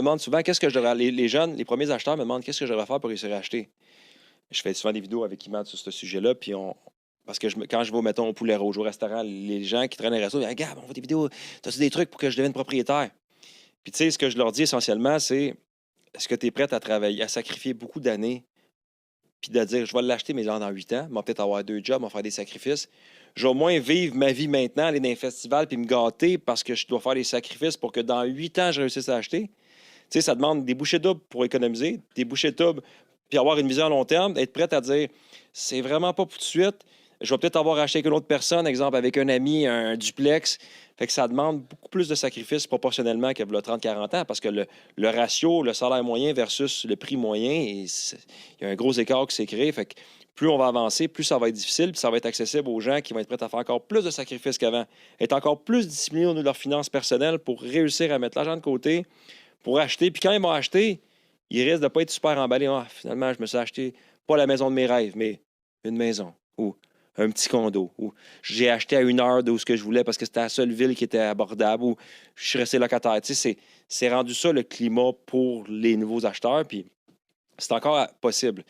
me demande souvent qu'est-ce que je devrais. Les jeunes, les premiers acheteurs me demandent qu'est-ce que je devrais faire pour réussir à acheter. Je fais souvent des vidéos avec Imad sur ce sujet-là, puis parce que quand je vais, mettons, au Poulet Rouge, au restaurant, les gens qui traînent les restos, ils disent Gab, on voit des vidéos, t'as-tu des trucs pour que je devienne propriétaire? Puis, tu sais, ce que je leur dis essentiellement, c'est est-ce que tu es prête à travailler, à sacrifier beaucoup d'années, puis de dire je vais l'acheter, mais genre dans 8 ans, moi peut-être avoir 2 jobs, faire des sacrifices. Je vais au moins vivre ma vie maintenant, aller dans les festivals, puis me gâter parce que je dois faire des sacrifices pour que dans 8 ans, je réussisse à acheter. Tu sais, ça demande des bouchées doubles pour économiser, des bouchées doubles, puis avoir une vision à long terme, être prête à dire c'est vraiment pas pour tout de suite. Je vais peut-être avoir acheté avec une autre personne, exemple avec un ami, un duplex. Fait que ça demande beaucoup plus de sacrifices proportionnellement qu'il y a 30-40 ans parce que le ratio, le salaire moyen versus le prix moyen, il y a un gros écart qui s'est créé. Fait que plus on va avancer, plus ça va être difficile, puis ça va être accessible aux gens qui vont être prêts à faire encore plus de sacrifices qu'avant, être encore plus disciplinés au niveau de leurs finances personnelles pour réussir à mettre l'argent de côté, pour acheter. Puis quand ils vont acheter, ils risquent de ne pas être super emballés. Ah, finalement, je me suis acheté pas la maison de mes rêves, mais une maison ou un petit condo. Ou j'ai acheté à 1 heure de où ce que je voulais parce que c'était la seule ville qui était abordable. Ou je suis resté locataire. Tu sais, c'est rendu ça le climat pour les nouveaux acheteurs. Puis c'est encore possible.